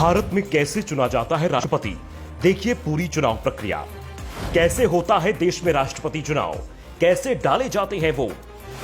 भारत में कैसे चुना जाता है राष्ट्रपति, देखिए पूरी चुनाव प्रक्रिया। कैसे होता है देश में राष्ट्रपति चुनाव, कैसे डाले जाते हैं वोट,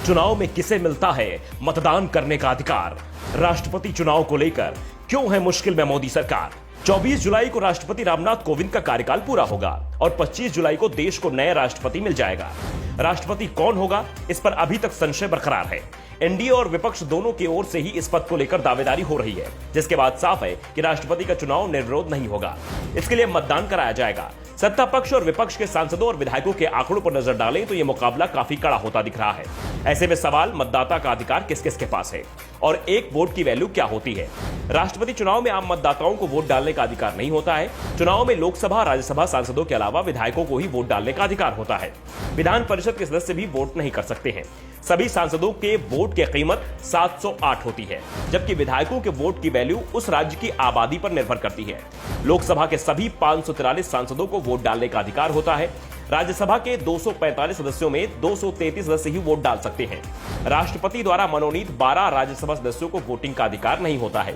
चुनाव में किसे मिलता है मतदान करने का अधिकार, राष्ट्रपति चुनाव को लेकर क्यों है मुश्किल में मोदी सरकार। 24 जुलाई को राष्ट्रपति रामनाथ कोविंद का कार्यकाल पूरा होगा और 25 जुलाई को देश को नया राष्ट्रपति मिल जाएगा। राष्ट्रपति कौन होगा, इस पर अभी तक संशय बरकरार है। एनडीए और विपक्ष दोनों की ओर से ही इस पद को लेकर दावेदारी हो रही है, जिसके बाद साफ है कि राष्ट्रपति का चुनाव निर्विरोध नहीं होगा। इसके लिए मतदान कराया जाएगा। सत्ता पक्ष और विपक्ष के सांसदों और विधायकों के आंकड़ों पर नजर डालें तो यह मुकाबला काफी कड़ा होता दिख रहा है। ऐसे में सवाल, मतदाता का अधिकार किस किस के पास है और एक वोट की वैल्यू क्या होती है। राष्ट्रपति चुनाव में आम मतदाताओं को वोट डालने का अधिकार नहीं होता है। चुनाव में लोकसभा राज्यसभा सांसदों के अलावा विधायकों को ही वोट डालने का अधिकार होता है। विधान परिषद के सदस्य भी वोट नहीं कर सकते हैं। सभी सांसदों के वोट की कीमत 708 होती है, जबकि विधायकों के वोट की वैल्यू उस राज्य की आबादी पर निर्भर करती है। लोकसभा के सभी 543 सांसदों को वोट डालने का अधिकार होता है। राज्यसभा के 245 सदस्यों में 233 सदस्य ही वोट डाल सकते हैं। राष्ट्रपति द्वारा मनोनीत 12 राज्यसभा सदस्यों को वोटिंग का अधिकार नहीं होता है।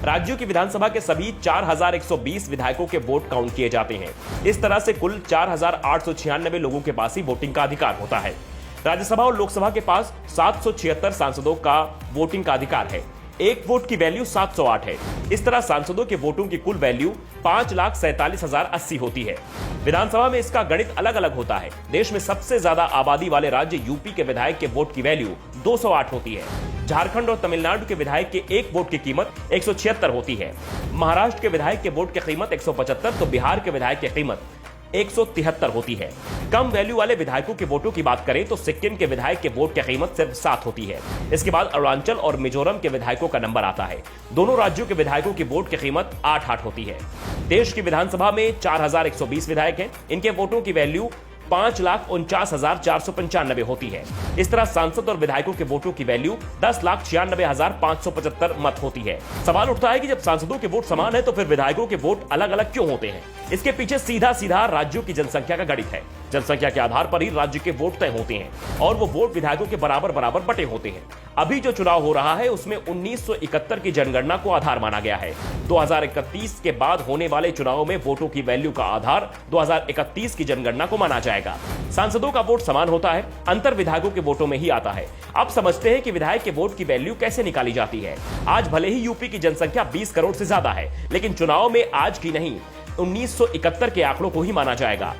राज्यों की विधानसभा के सभी 4120 विधायकों के वोट काउंट किए जाते हैं। इस तरह से कुल 4896 लोगों के पास ही वोटिंग का अधिकार होता है। राज्यसभा और लोकसभा के पास 776 सांसदों का वोटिंग का अधिकार है। एक वोट की वैल्यू 708 है। इस तरह सांसदों के वोटों की कुल वैल्यू 5,47,080 होती है। विधानसभा में इसका गणित अलग अलग होता है। देश में सबसे ज्यादा आबादी वाले राज्य यूपी के विधायक के वोट की वैल्यू 208 होती है। झारखंड और तमिलनाडु के विधायक के एक वोट की कीमत 176 होती है। महाराष्ट्र के विधायक के वोट की कीमत 175 तो बिहार के विधायक की कीमत 173 होती है। कम वैल्यू वाले विधायकों के वोटों की बात करें तो सिक्किम के विधायक के वोट की कीमत सिर्फ 7 होती है। इसके बाद अरुणाचल और मिजोरम के विधायकों का नंबर आता है। दोनों राज्यों के विधायकों की वोट की कीमत 8 होती है। देश की विधानसभा में 4120 विधायक हैं। इनके वोटों की वैल्यू 5,49,495 होती है। इस तरह सांसद और विधायकों के वोटों की वैल्यू 10,96,575 मत होती है। सवाल उठता है कि जब सांसदों के वोट समान है तो फिर विधायकों के वोट अलग अलग क्यों होते हैं। इसके पीछे सीधा सीधा राज्यों की जनसंख्या का गणित है। जनसंख्या के आधार पर ही राज्य के वोट तय होते हैं और वो वोट विधायकों के बराबर बराबर बटे होते हैं। अभी जो चुनाव हो रहा है उसमें 1971 की जनगणना को आधार माना गया है। 2031 के बाद होने वाले चुनाव में वोटों की वैल्यू का आधार 2031 की जनगणना को माना जाएगा। सांसदों का वोट समान होता है, अंतर विधायकों के वोटों में ही आता है। अब समझते हैं कि विधायक के वोट की वैल्यू कैसे निकाली जाती है। आज भले ही यूपी की जनसंख्या 20 करोड़ से ज्यादा है, लेकिन चुनाव में आज की नहीं 1971 के आंकड़ों को ही माना जाएगा।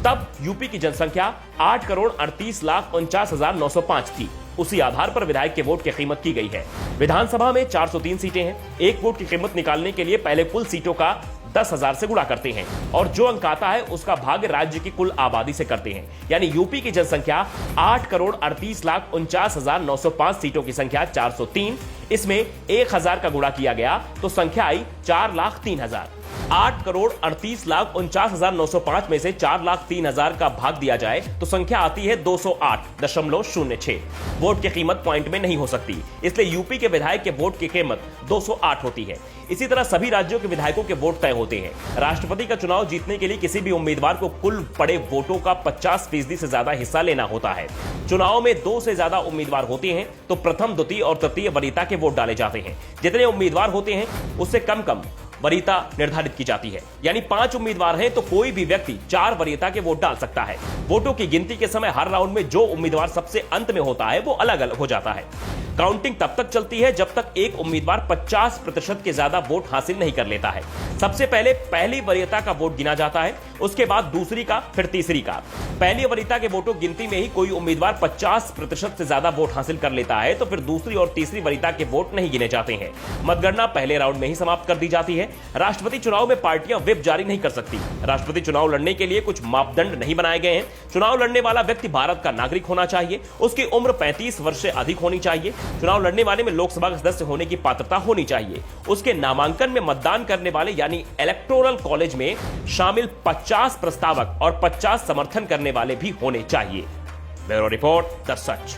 तब यूपी की जनसंख्या 8,38,49,905 थी। उसी आधार पर विधायक के वोट की कीमत की गई है। विधानसभा में 403 सीटें हैं। एक वोट की कीमत निकालने के लिए पहले कुल सीटों का 10,000 से गुणा करते हैं और जो अंक आता है उसका भाग राज्य की कुल आबादी से करते हैं। यानी यूपी की जनसंख्या 8,38,49,905 सीटों की संख्या 403। इसमें 1,000 का गुणा किया गया तो संख्या आई 4,03,000। 8,38,49,905 में से 4,03,000 का भाग दिया जाए तो संख्या आती है 208.06। वोट की कीमत पॉइंट में नहीं हो सकती, इसलिए यूपी के विधायक के वोट की कीमत 208 होती है। इसी तरह सभी राज्यों के विधायकों के वोट तय होते हैं। राष्ट्रपति का चुनाव जीतने के लिए किसी भी उम्मीदवार को कुल पड़े वोटों का 50% से ज्यादा हिस्सा लेना होता है। चुनाव में 2 से ज्यादा उम्मीदवार होते हैं तो प्रथम, द्वितीय और तृतीय वरीयता के वोट डाले जाते हैं। जितने उम्मीदवार होते हैं उससे कम कम वरीयता निर्धारित की जाती है। यानी 5 उम्मीदवार हैं तो कोई भी व्यक्ति 4 वरीयता के वोट डाल सकता है। वोटों की गिनती के समय हर राउंड में जो उम्मीदवार सबसे अंत में होता है वो अलग अलग हो जाता है। काउंटिंग तब तक चलती है जब तक एक उम्मीदवार 50% के ज्यादा वोट हासिल नहीं कर लेता है। सबसे पहले पहली वरीयता का वोट गिना जाता है, उसके बाद दूसरी का, फिर तीसरी का। पहली वरीयता के वोटों गिनती में ही कोई उम्मीदवार 50% से ज्यादा वोट हासिल कर लेता है तो फिर दूसरी और तीसरी वरीयता के वोट नहीं गिने जाते हैं। मतगणना पहले राउंड में ही समाप्त कर दी जाती है। राष्ट्रपति चुनाव में पार्टियां व्हिप जारी नहीं कर सकती। राष्ट्रपति चुनाव लड़ने के लिए कुछ मापदंड नहीं बनाए गए हैं। चुनाव लड़ने वाला व्यक्ति भारत का नागरिक होना चाहिए, उसकी उम्र 35 वर्ष से अधिक होनी चाहिए, चुनाव लड़ने वाले में लोकसभा का सदस्य होने की पात्रता होनी चाहिए, उसके नामांकन में मतदान करने वाले यानी इलेक्टोरल कॉलेज में शामिल 50 प्रस्तावक और 50 समर्थन करने वाले भी होने चाहिए। Bureau report, the such.